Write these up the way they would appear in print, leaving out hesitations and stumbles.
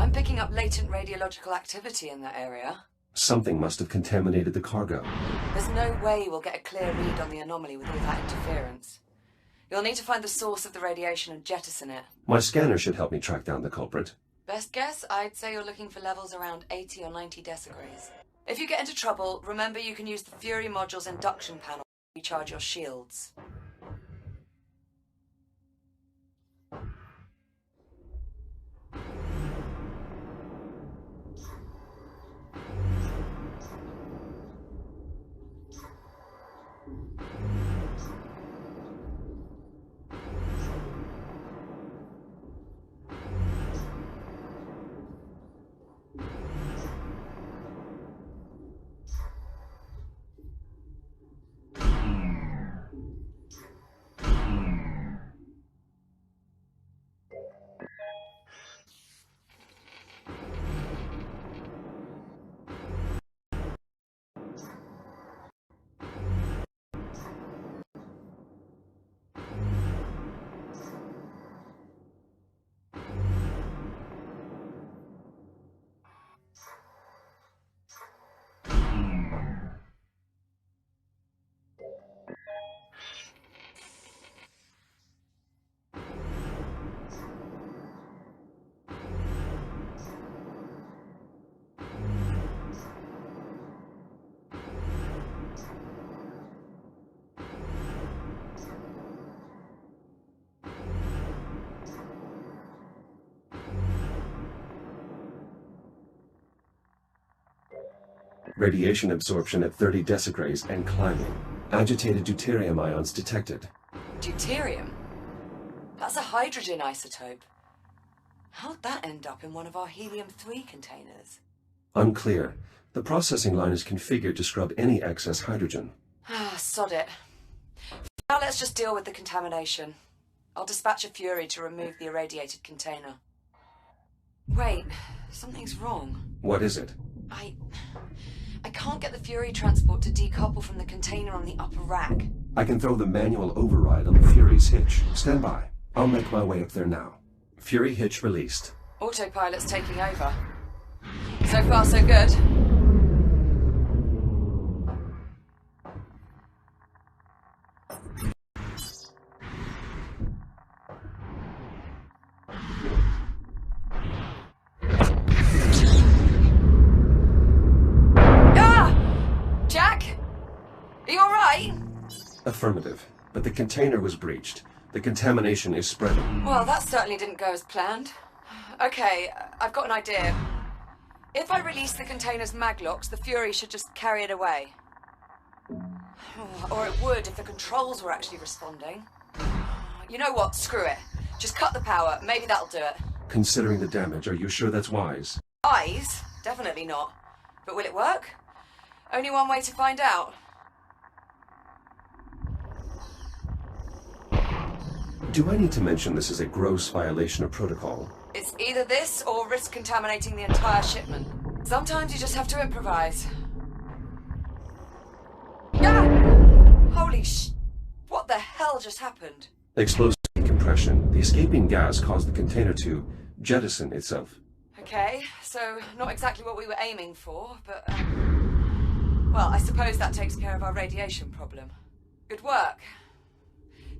I'm picking up latent radiological activity in that area. Something must have contaminated the cargo. There's no way we'll get a clear read on the anomaly with all that interference. You'll need to find the source of the radiation and jettison it. My scanner should help me track down the culprit. Best guess, I'd say you're looking for levels around 80 or 90 decigrays. If you get into trouble, remember you can use the Fury module's induction panel to recharge your shields. Radiation absorption at 30 decigrays and climbing. Agitated deuterium ions detected. Deuterium? That's a hydrogen isotope. How'd that end up in one of our helium-3 containers? Unclear. The processing line is configured to scrub any excess hydrogen. Ah, sod it. Now let's just deal with the contamination. I'll dispatch a Fury to remove the irradiated container. Wait, something's wrong. What is it? I can't get the Fury transport to decouple from the container on the upper rack. I can throw the manual override on the Fury's hitch. Stand by. I'll make my way up there now. Fury hitch released. Autopilot's taking over. So far, so good. Affirmative, but the container was breached. The contamination is spreading. Well, that certainly didn't go as planned. Okay, I've got an idea. If I release the container's maglocks, the Fury should just carry it away. Or it would if the controls were actually responding. You know what? Screw it. Just cut the power. Maybe that'll do it. Considering the damage, are you sure that's wise? Wise? Definitely not. But will it work? Only one way to find out. Do I need to mention this is a gross violation of protocol? It's either this or risk contaminating the entire shipment. Sometimes you just have to improvise. Ah! Holy what the hell just happened? Explosive decompression. The escaping gas caused the container to jettison itself. Okay, so not exactly what we were aiming for, but... well, I suppose that takes care of our radiation problem. Good work.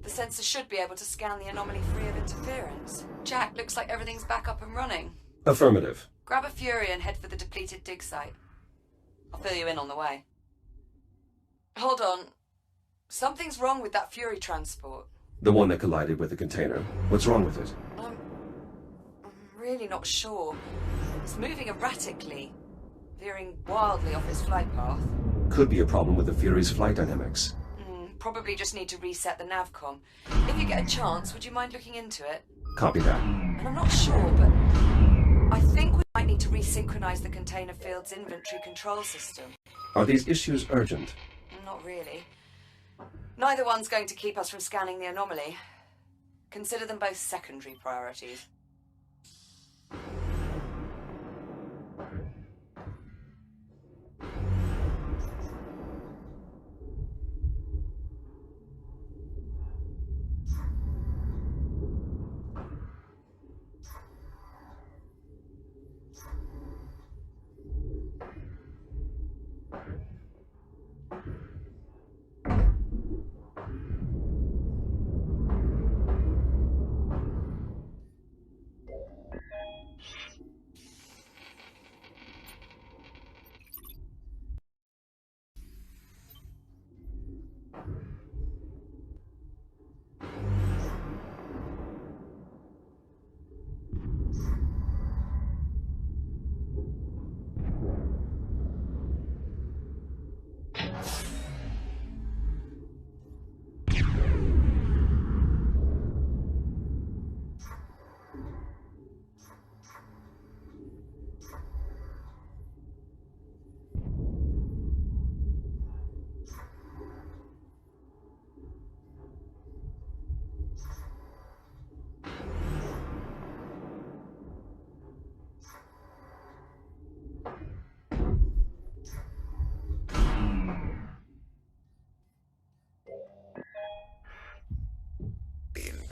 The sensor should be able to scan the anomaly free of interference. Jack, looks like everything's back up and running. Affirmative. Grab a Fury and head for the depleted dig site. I'll fill you in on the way. Hold on. Something's wrong with that Fury transport. The one that collided with the container. What's wrong with it? I'm really not sure. It's moving erratically, veering wildly off its flight path. Could be a problem with the Fury's flight dynamics. Probably just need to reset the navcom. If you get a chance, would you mind looking into it? Copy that. And I'm not sure, but I think we might need to resynchronize the container field's inventory control system. Are these issues urgent? Not really. Neither one's going to keep us from scanning the anomaly. Consider them both secondary priorities.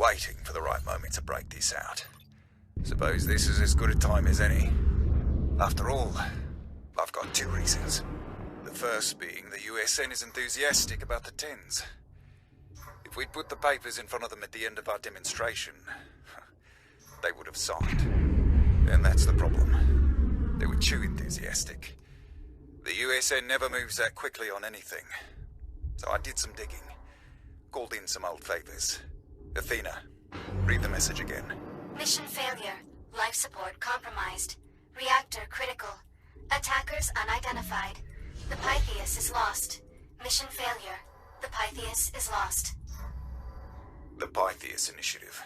waiting for the right moment to break this out. Suppose this is as good a time as any. After all, I've got two reasons. The first being the USN is enthusiastic about the TENS. If we'd put the papers in front of them at the end of our demonstration, they would have signed. And that's the problem. They were too enthusiastic. The USN never moves that quickly on anything. So I did some digging. Called in some old favors. Athena, read the message again. Mission failure. Life support compromised. Reactor critical. Attackers unidentified. The Pythias is lost. Mission failure. The Pythias is lost. The Pythias Initiative.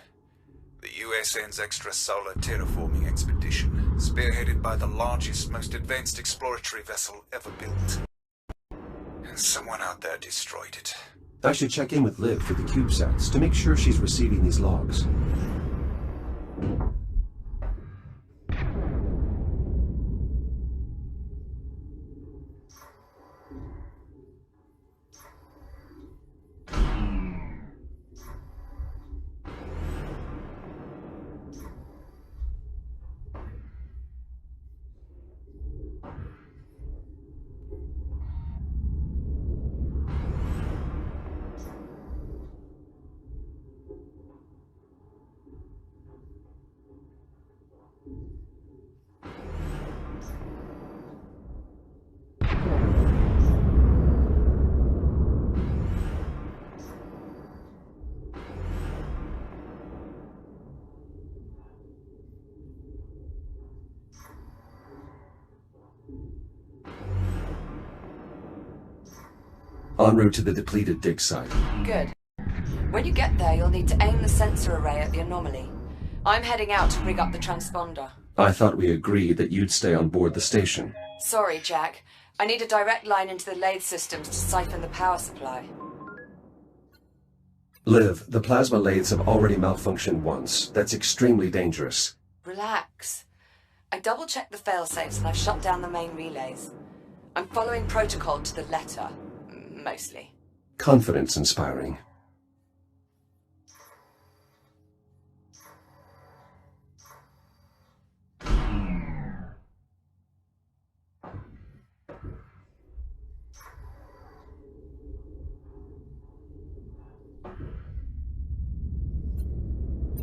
The USN's extrasolar terraforming expedition, spearheaded by the largest, most advanced exploratory vessel ever built. And someone out there destroyed it. I should check in with Liv for the CubeSats to make sure she's receiving these logs. En route to the depleted dig site. Good. When you get there, you'll need to aim the sensor array at the anomaly. I'm heading out to rig up the transponder. I thought we agreed that you'd stay on board the station. Sorry, Jack. I need a direct line into the lathe systems to siphon the power supply. Liv, the plasma lathes have already malfunctioned once. That's extremely dangerous. Relax. I double-checked the failsafes and I've shut down the main relays. I'm following protocol to the letter. Mostly. Confidence-inspiring.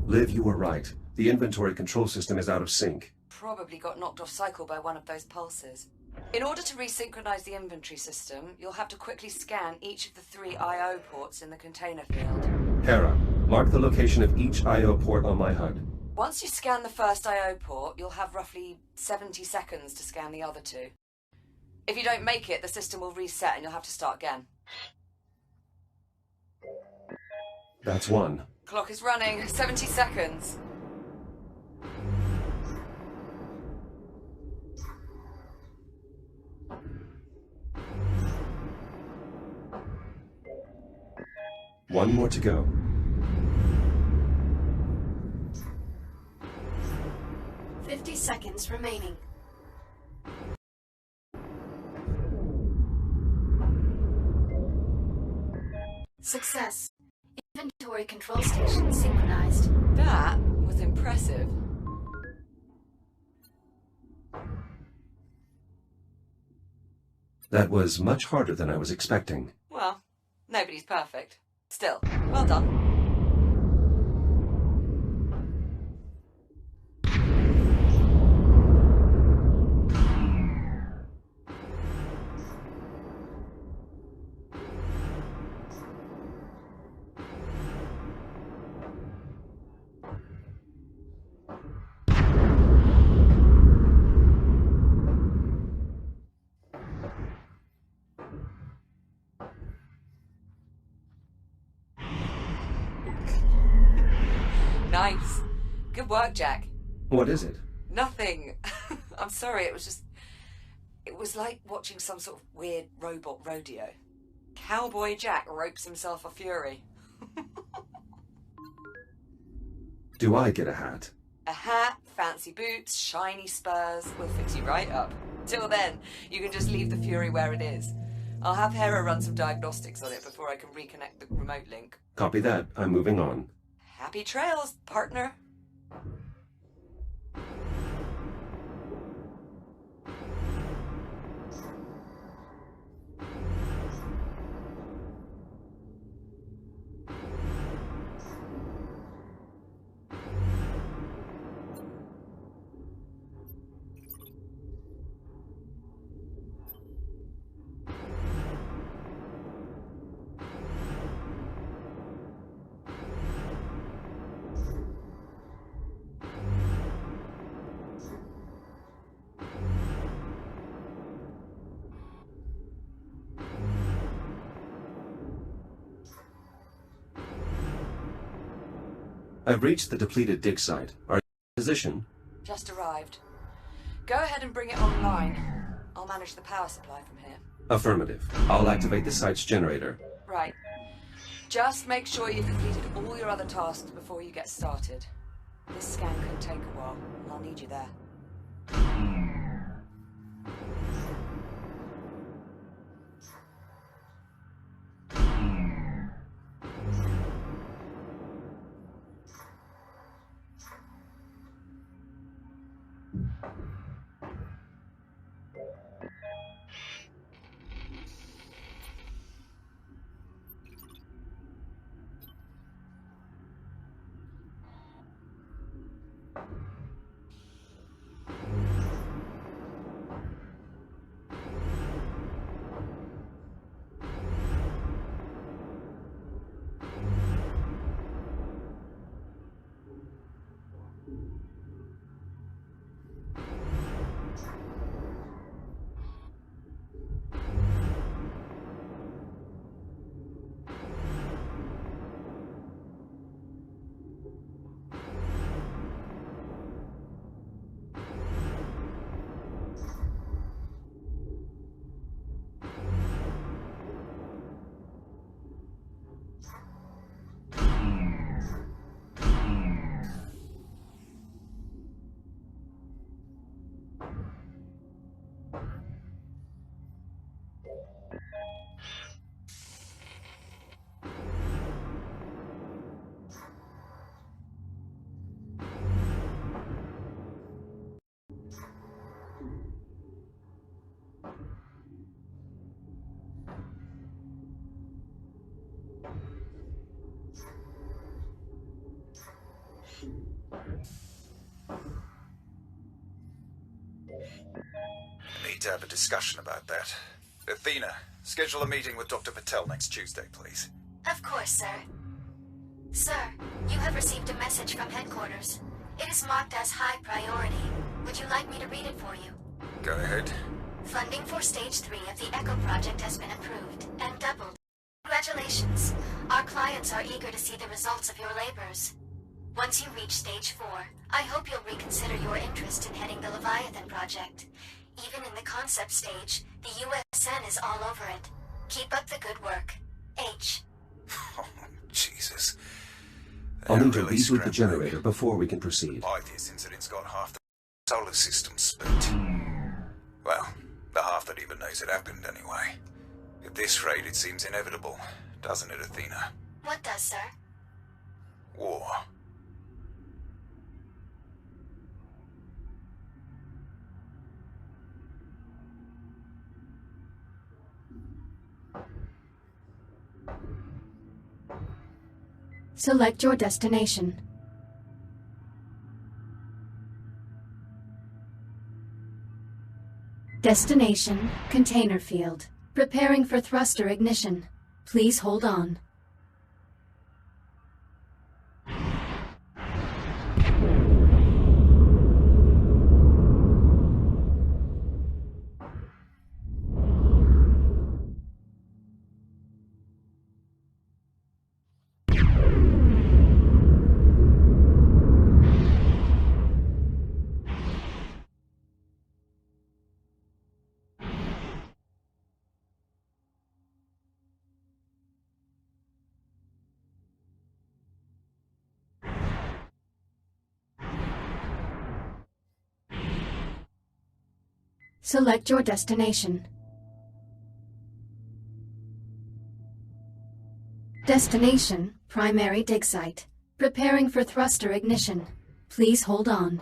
Liv, you were right. The inventory control system is out of sync. Probably got knocked off cycle by one of those pulses. In order to resynchronize the inventory system, you'll have to quickly scan each of the 3 I.O. ports in the container field. Hera, mark the location of each I.O. port on my HUD. Once you scan the first I.O. port, you'll have roughly 70 seconds to scan the other 2. If you don't make it, the system will reset and you'll have to start again. That's 1. Clock is running. 70 seconds. One more to go. "50 seconds remaining. Success. Inventory control station synchronized. That was impressive. That was much harder than I was expecting. Well, nobody's perfect. Still, well done. Nice. Good work, Jack. What is it? Nothing. I'm sorry, it was like watching some sort of weird robot rodeo. Cowboy Jack ropes himself a Fury. Do I get a hat? A hat, fancy boots, shiny spurs. We'll fix you right up. Till then, you can just leave the Fury where it is. I'll have Hera run some diagnostics on it before I can reconnect the remote link. Copy that. I'm moving on. Happy trails, partner. I've reached the depleted dig site. Are you in position? Just arrived. Go ahead and bring it online. I'll manage the power supply from here. Affirmative. I'll activate the site's generator. Right. Just make sure you've completed all your other tasks before you get started. This scan could take a while, and I'll need you there. Need to have a discussion about that. Athena, schedule a meeting with Dr. Patel next Tuesday, please. Of course, sir. Sir, you have received a message from headquarters. It is marked as high priority. Would you like me to read it for you? Go ahead. Funding for Stage 3 of the ECHO project has been approved and doubled. Congratulations. Our clients are eager to see the results of your labors. Once you reach Stage 4, I hope you'll reconsider your interest in heading the Leviathan project. Even in the concept stage, the USN is all over it. Keep up the good work. H. Oh, Jesus. I'll need to They're really reboot the scrambling. generator before we can proceed. Pythias incident's got half the solar system spooked. Well, the half that even knows it happened anyway. At this rate, it seems inevitable, doesn't it, Athena? What does, sir? War. Select your destination. Destination, container field. Preparing for thruster ignition. Please hold on. Select your destination. Destination, primary dig site. Preparing for thruster ignition. Please hold on.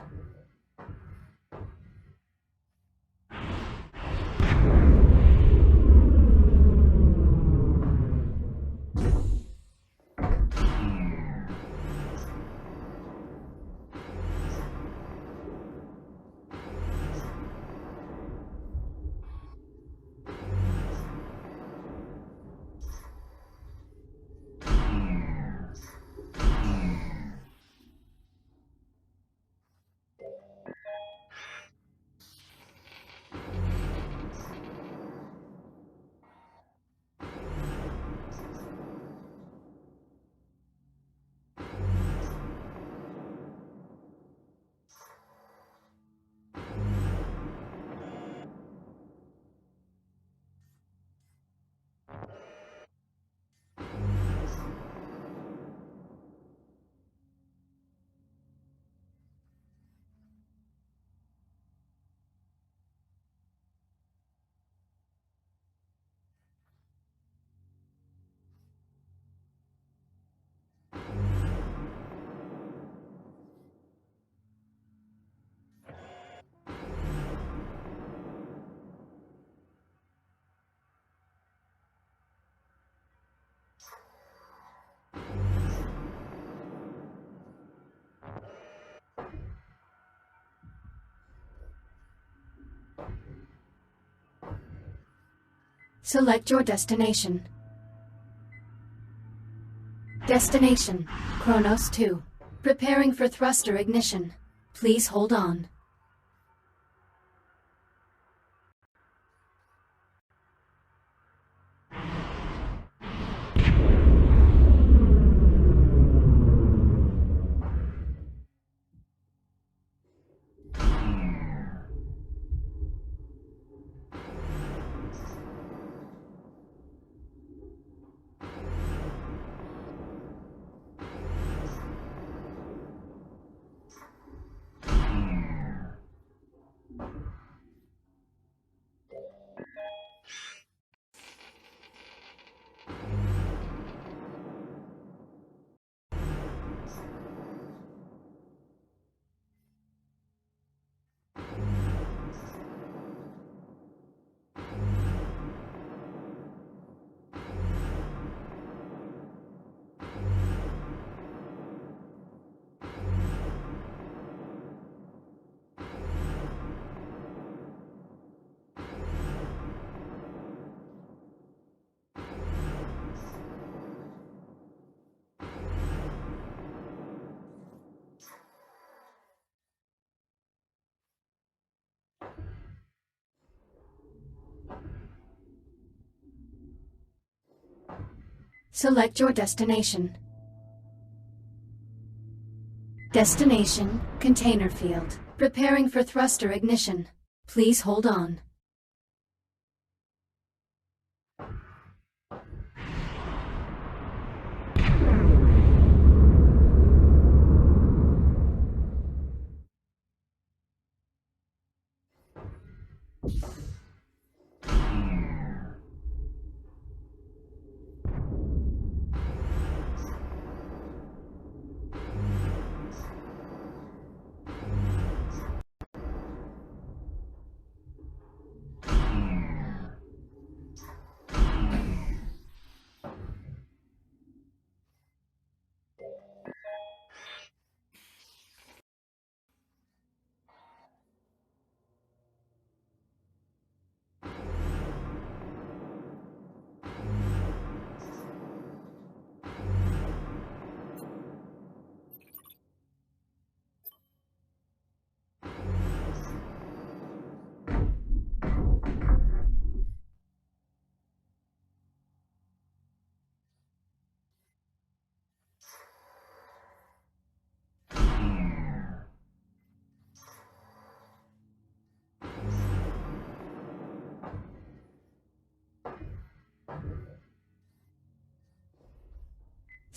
Select your destination. Destination, Kronos 2. Preparing for thruster ignition. Please hold on. Select your destination. Destination, container field. Preparing for thruster ignition. Please hold on.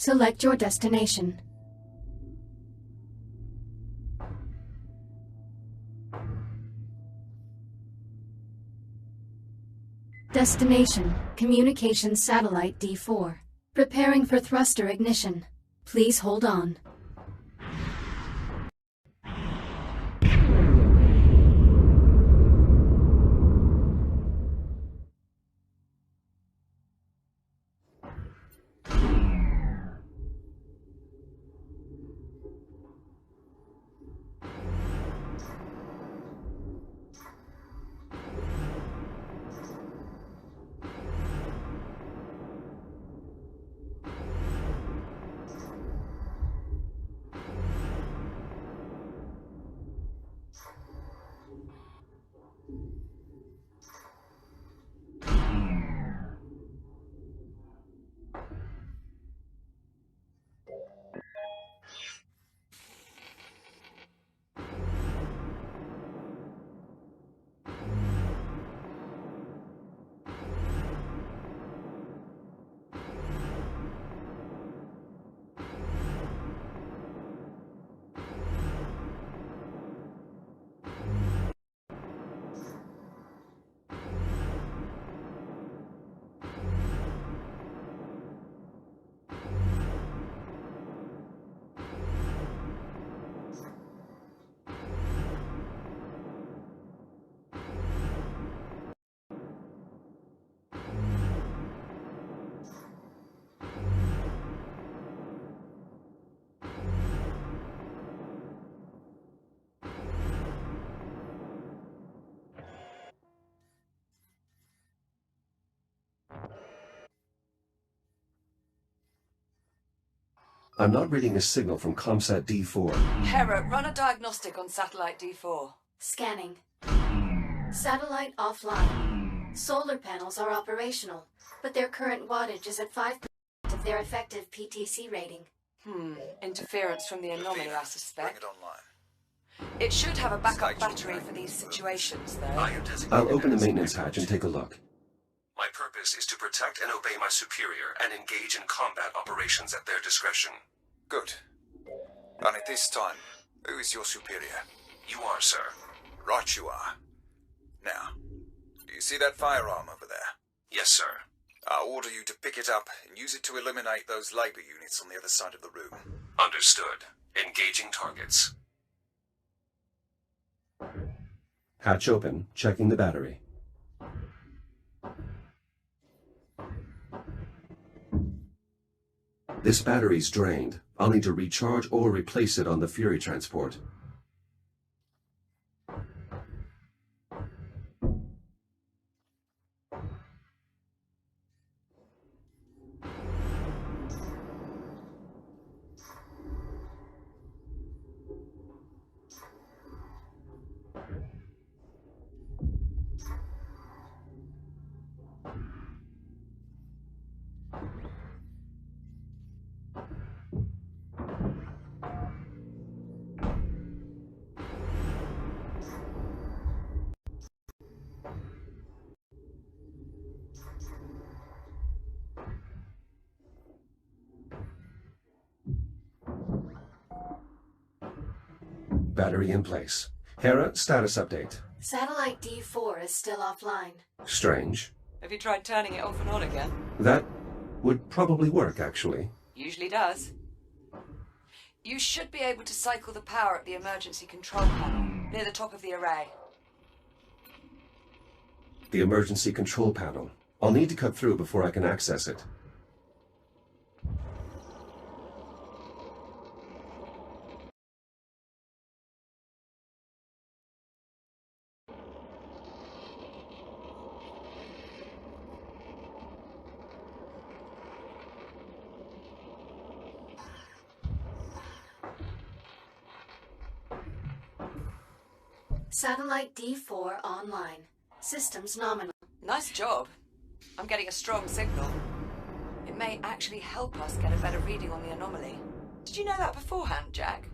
Select your destination. Destination, Communications Satellite D4. Preparing for thruster ignition. Please hold on. I'm not reading a signal from ComSat D4. Hera, run a diagnostic on satellite D4. Scanning. Satellite offline. Solar panels are operational, but their current wattage is at 5% of their effective PTC rating. Interference from the anomaly, I Bring suspect. it online. It should have a backup Stage battery impact. for these situations, though. I'll open the maintenance hatch and take a look. My purpose is to protect and obey my superior and engage in combat operations at their discretion. Good. And at this time, who is your superior? You are, sir. Right you are. Now, do you see that firearm over there? Yes, sir. I'll order you to pick it up and use it to eliminate those labor units on the other side of the room. Understood. Engaging targets. Hatch open, checking the battery. This battery's drained. I'll need to recharge or replace it on the Fury transport. Battery in place. Hera, status update. Satellite D4 is still offline. Strange. Have you tried turning it off and on again? That would probably work, actually. Usually does. You should be able to cycle the power at the emergency control panel, near the top of the array. The emergency control panel. I'll need to cut through before I can access it. Satellite D4 online. Systems nominal. Nice job. I'm getting a strong signal. It may actually help us get a better reading on the anomaly. Did you know that beforehand, Jack?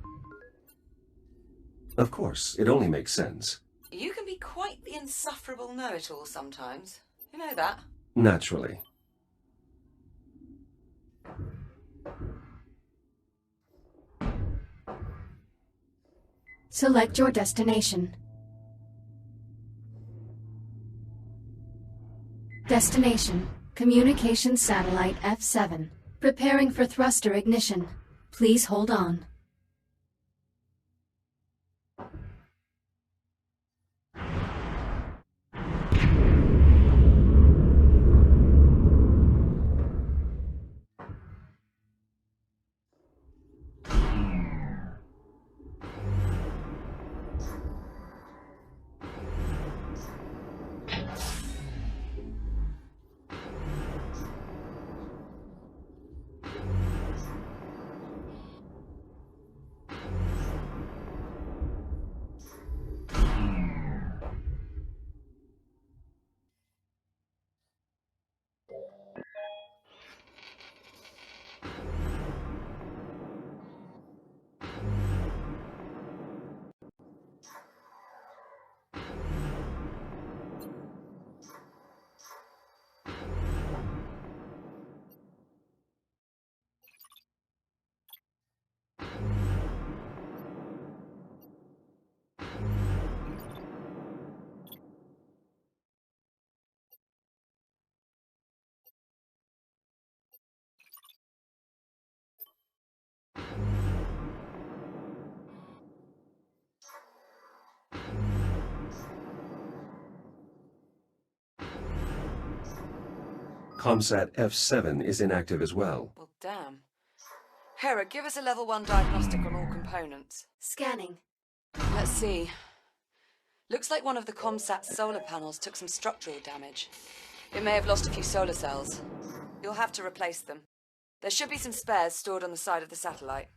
Of course, it only makes sense. You can be quite the insufferable know-it-all sometimes. You know that? Naturally. Select your destination. Destination, Communications Satellite F7. Preparing for thruster ignition. Please hold on. ComSat F7 is inactive as well. Well, damn. Hera, give us a level 1 diagnostic on all components. Scanning. Let's see. Looks like one of the ComSat's solar panels took some structural damage. It may have lost a few solar cells. You'll have to replace them. There should be some spares stored on the side of the satellite.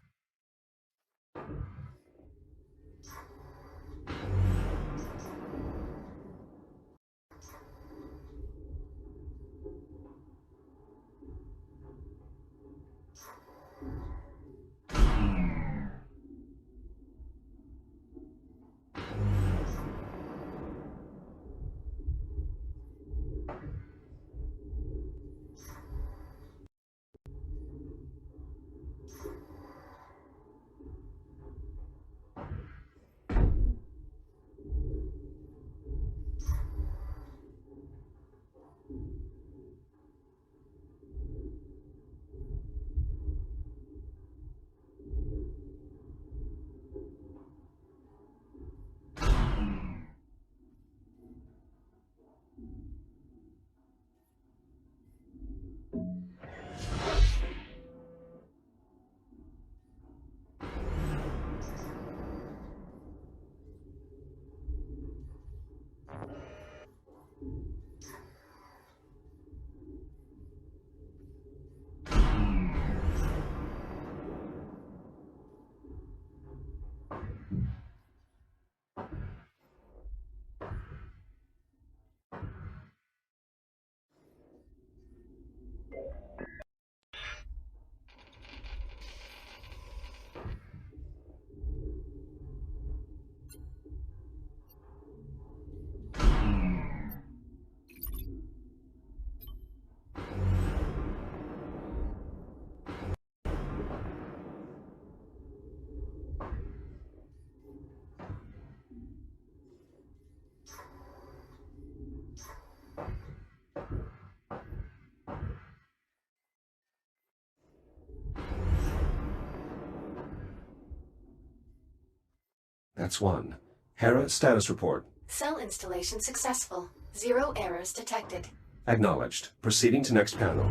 That's one. Hera, status report. Cell installation successful. 0 errors detected. Acknowledged. Proceeding to next panel.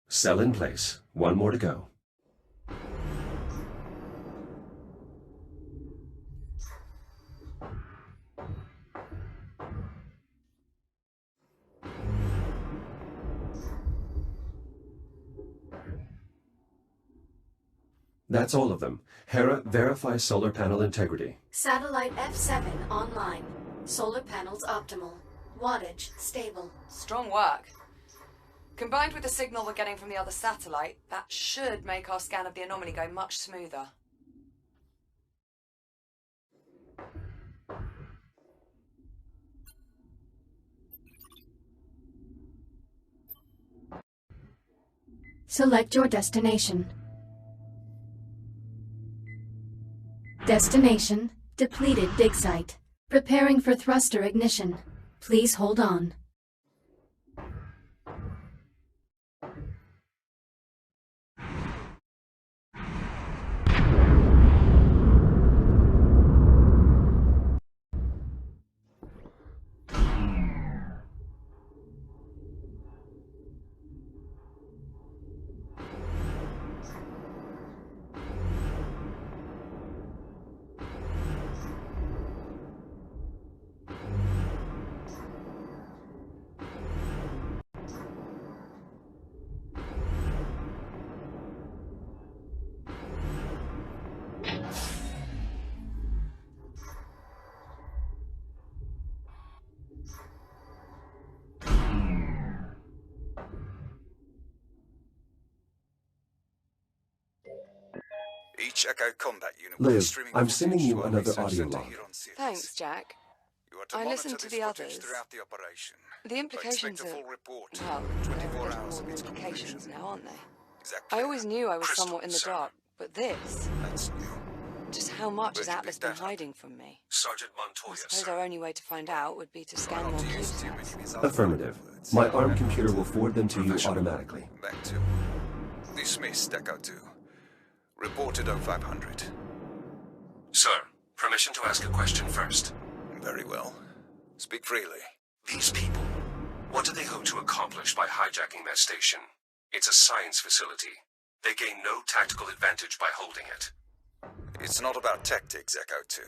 Cell in place. One more to go. That's all of them. Hera, verify solar panel integrity. Satellite F7 online. Solar panels optimal. Wattage stable. Strong work. Combined with the signal we're getting from the other satellite, that should make our scan of the anomaly go much smoother. Select your destination. Destination, depleted dig site. Preparing for thruster ignition. Please hold on. Each Echo combat unit will be Liv, streaming I'm footage sending to you our another research audio center log. here on Sirius. Thanks, Jack. You are to I monitor listened to this the footage others. throughout the operation. The implications Expect a are, full report well, in there 24 are hours more of its implications completion. now, aren't they? Is that I clear? always knew I was Crystal, somewhat in the sir. dark, but this, That's new. just how much has Where'd you Atlas pick been that up? hiding from me? Sergeant I Montoya, suppose sir. our only way to find out would be to scan Try more not to use too many CubeSats. of his other Affirmative. words. My arm computer will forward them to you automatically. Back to. Dismissed, Echo 2. Reported 0500. Sir, permission to ask a question first. Very well. Speak freely. These people, what do they hope to accomplish by hijacking their station? It's a science facility. They gain no tactical advantage by holding it. It's not about tactics, Echo 2.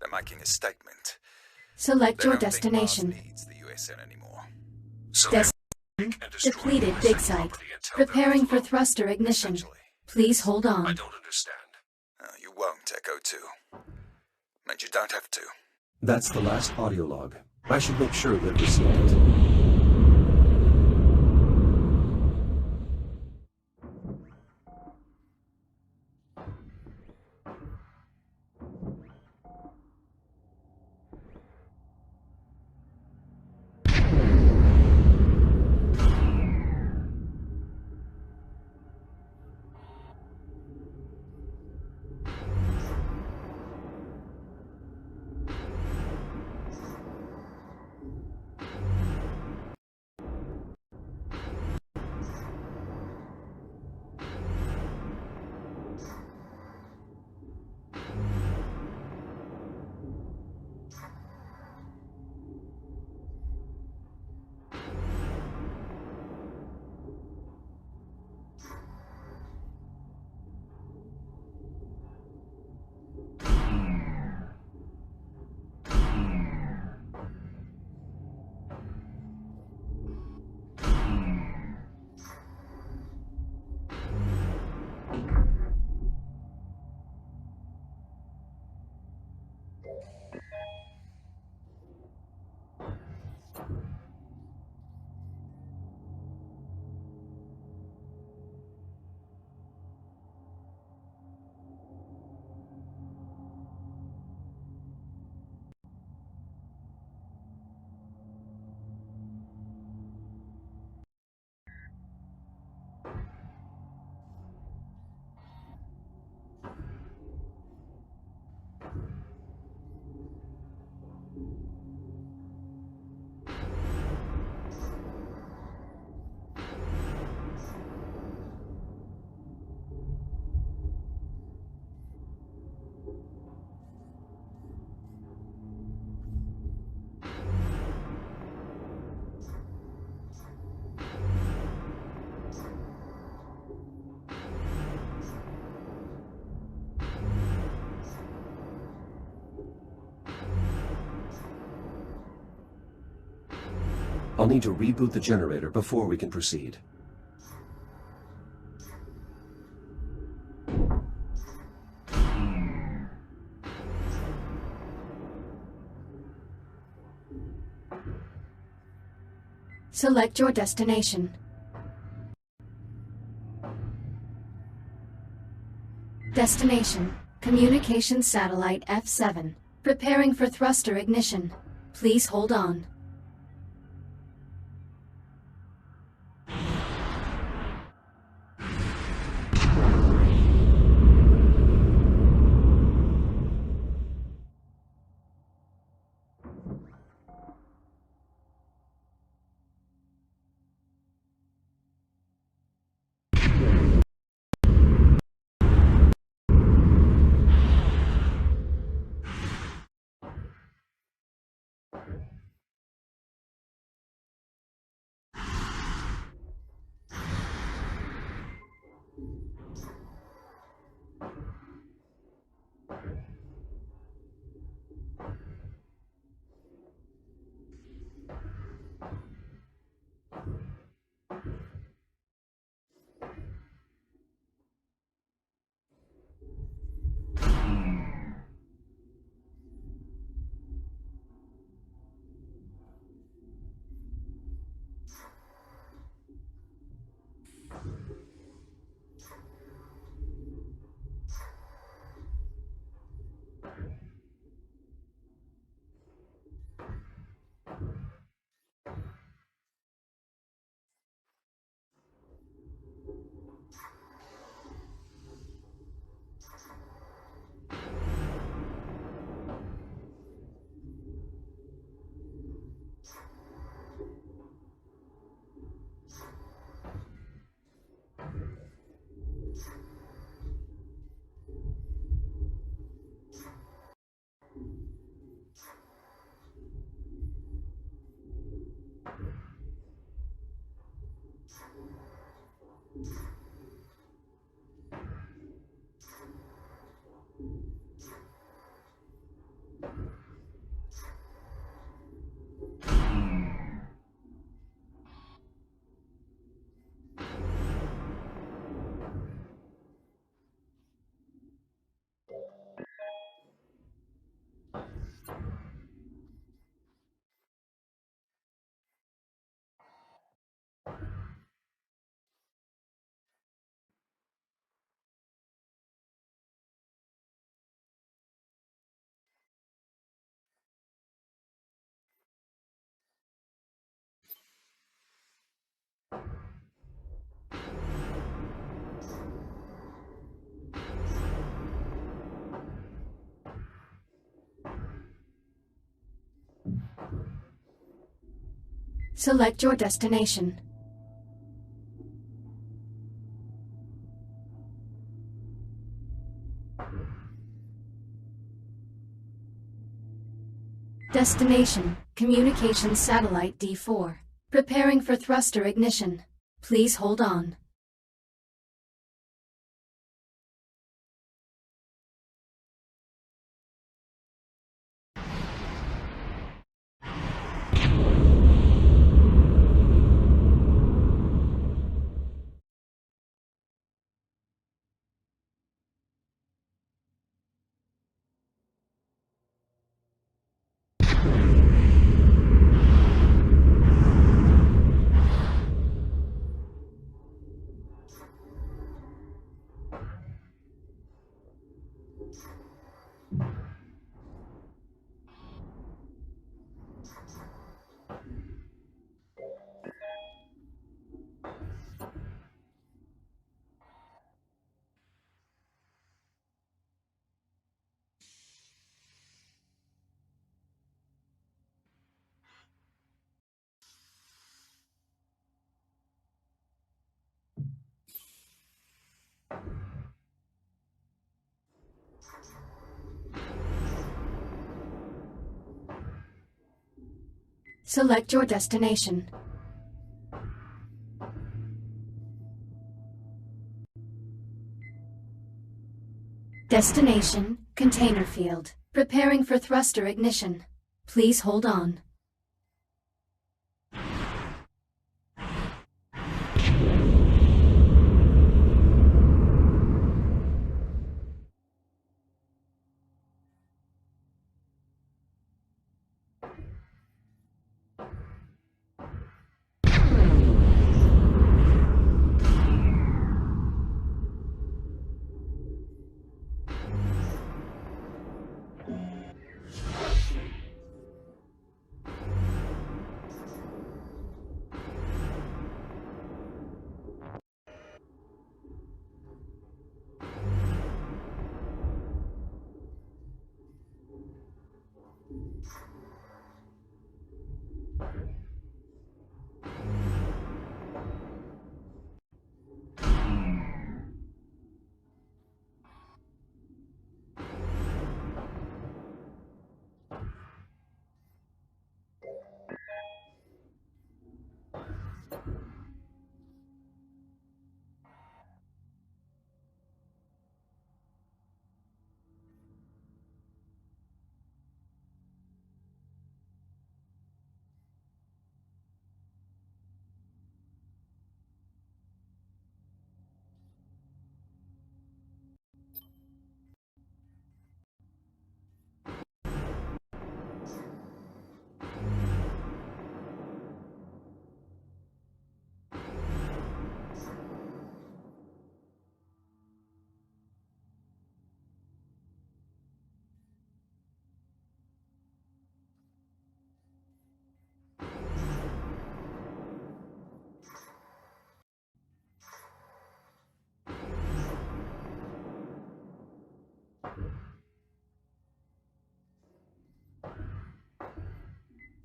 They're making a statement. Select They your don't think Mars destination. needs the USN anymore. So Des- and destroy Depleted my dig site site. property until they're Preparing for overflow. thruster ignition. Essentially. Please hold I on. don't understand. You won't, Echo 2. And you don't have to. That's the last audio log. I should make sure Liv received it. I'll need to reboot the generator before we can proceed. Select your destination. Destination: Communications Satellite F7. Preparing for thruster ignition. Please hold on. Select your destination. Destination, Communications Satellite D4. Preparing for thruster ignition. Please hold on. Select your destination. Destination, Container Field. Preparing for thruster ignition. Please hold on.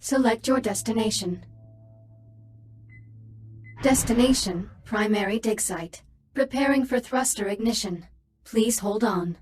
Select your destination. Destination, Primary Dig Site. Preparing for thruster ignition. Please hold on.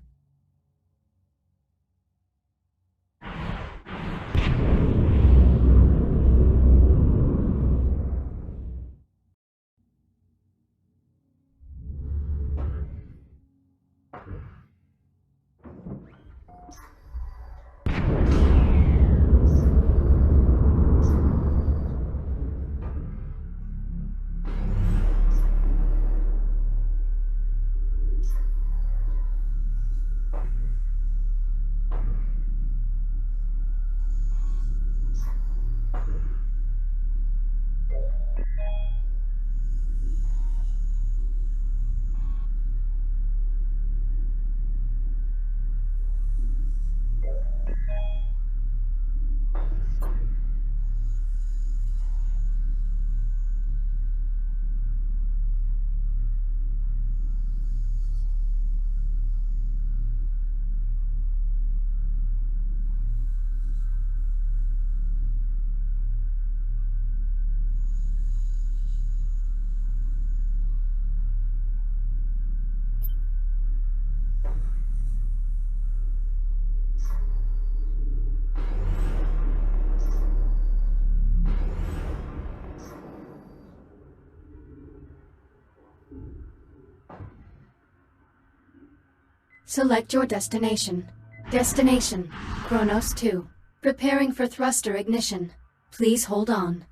Select your destination. Destination, Kronos 2. Preparing for thruster ignition. Please hold on.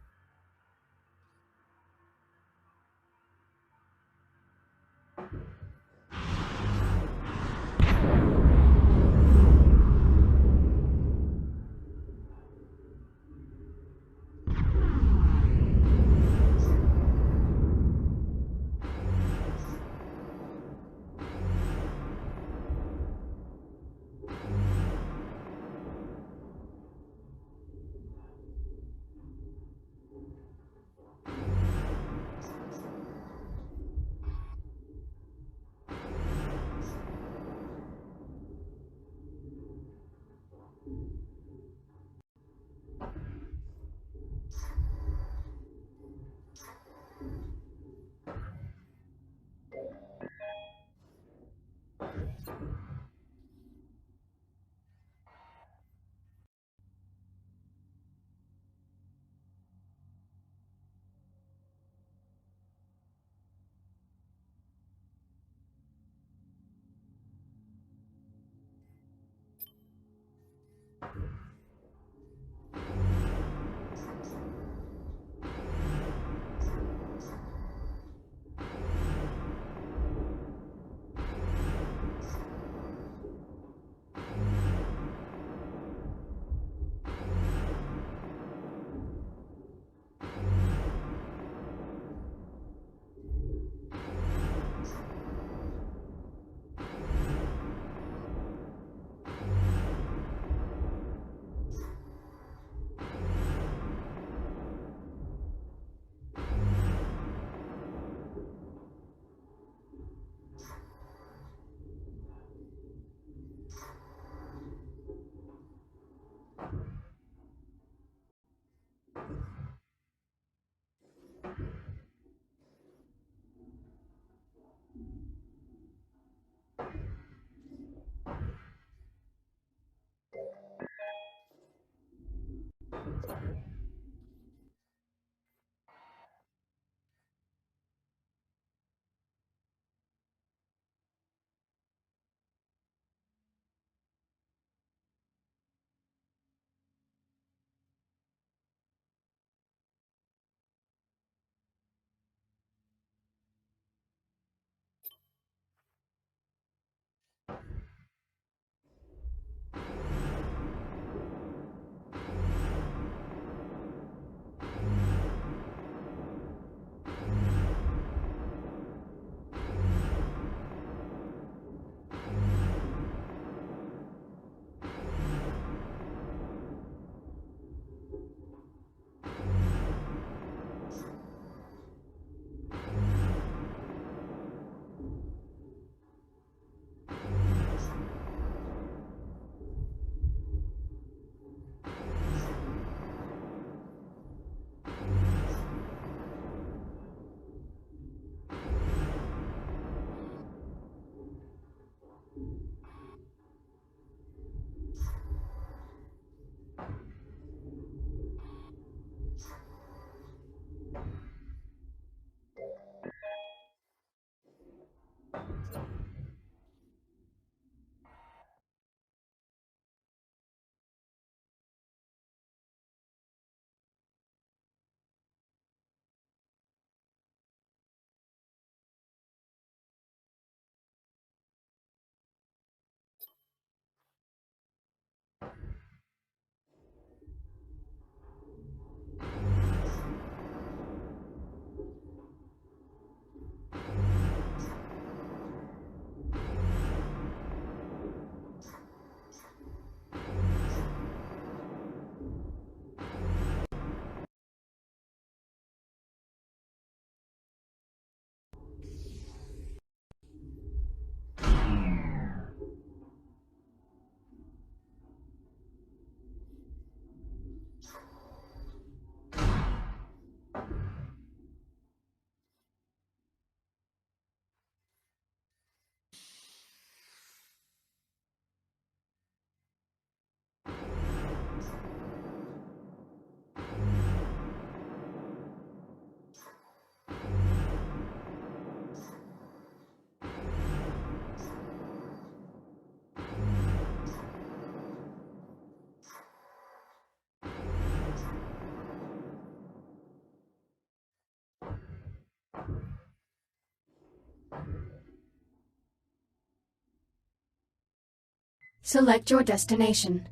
Select your destination.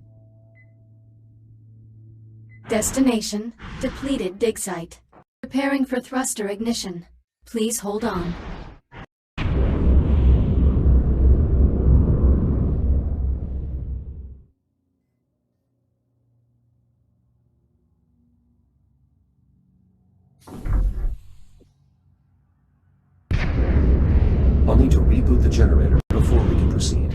Destination, Depleted dig site. Preparing for thruster ignition. Please hold on. I'll need to reboot the generator before we can proceed.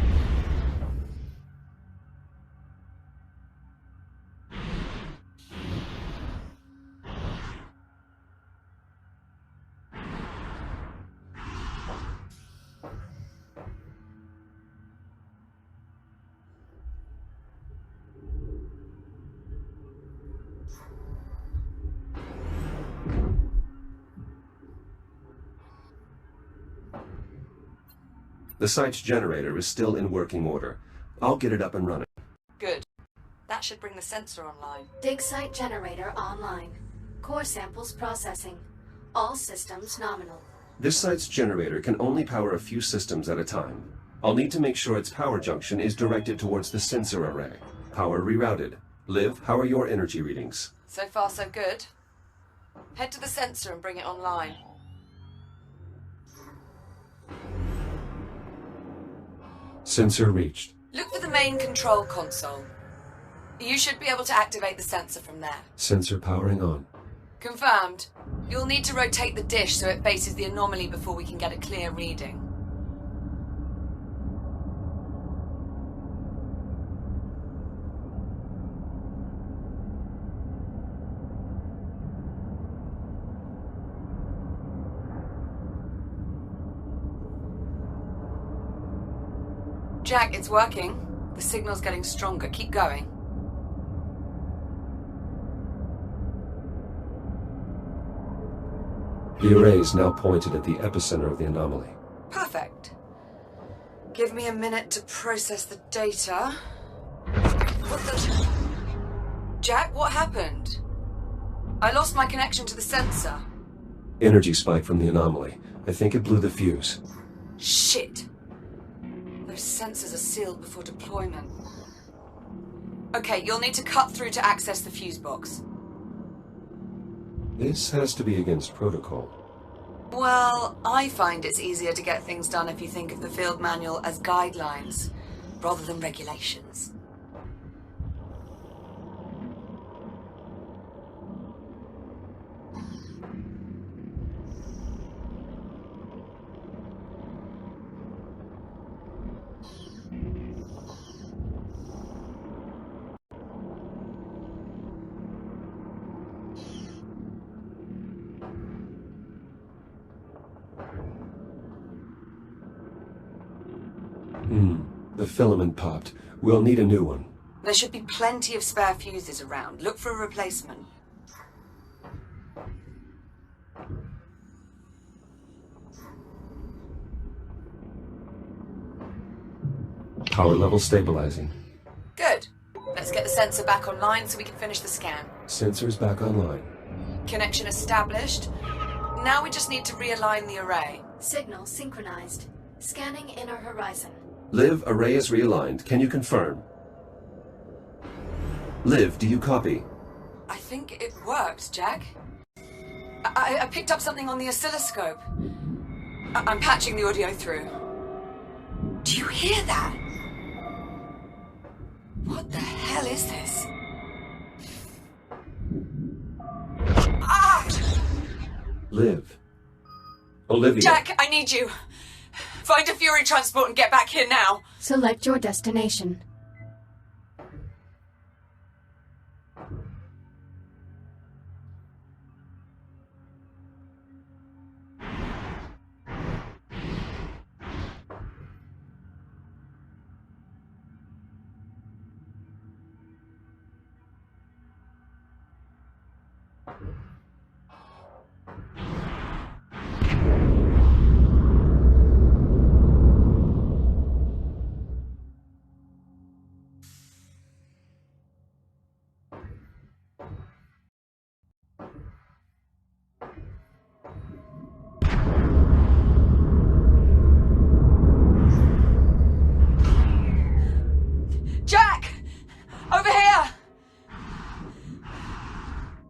The site's generator is still in working order. I'll get it up and running. Good. That should bring the sensor online. Dig site generator online. Core samples processing. All systems nominal. This site's generator can only power a few systems at a time. I'll need to make sure its power junction is directed towards the sensor array. Power rerouted. Liv, how are your energy readings? So far, so good. Head to the sensor and bring it online. Sensor reached. Look for the main control console. You should be able to activate the sensor from there. Sensor powering on. Confirmed. You'll need to rotate the dish so it faces the anomaly before we can get a clear reading. Jack, it's working. The signal's getting stronger. Keep going. The array is now pointed at the epicenter of the anomaly. Perfect. Give me a minute to process the data. What the... Jack, what happened? I lost my connection to the sensor. Energy spike from the anomaly. I think it blew the fuse. Shit. Those sensors are sealed before deployment. Okay, you'll need to cut through to access the fuse box. This has to be against protocol. Well, I find it's easier to get things done if you think of the field manual as guidelines, rather than regulations. The filament popped. We'll need a new one. There should be plenty of spare fuses around. Look for a replacement. Power level stabilizing. Good. Let's get the sensor back online so we can finish the scan. Sensors back online. Connection established. Now we just need to realign the array. Signal synchronized. Scanning inner horizon. Liv, array is realigned. Can you confirm? Liv, do you copy? I think it worked, Jack. I picked up something on the oscilloscope. I'm patching the audio through. Do you hear that? What the hell is this? Ah! Liv. Olivia. Jack, I need you. Find a Fury transport and get back here now. Select your destination.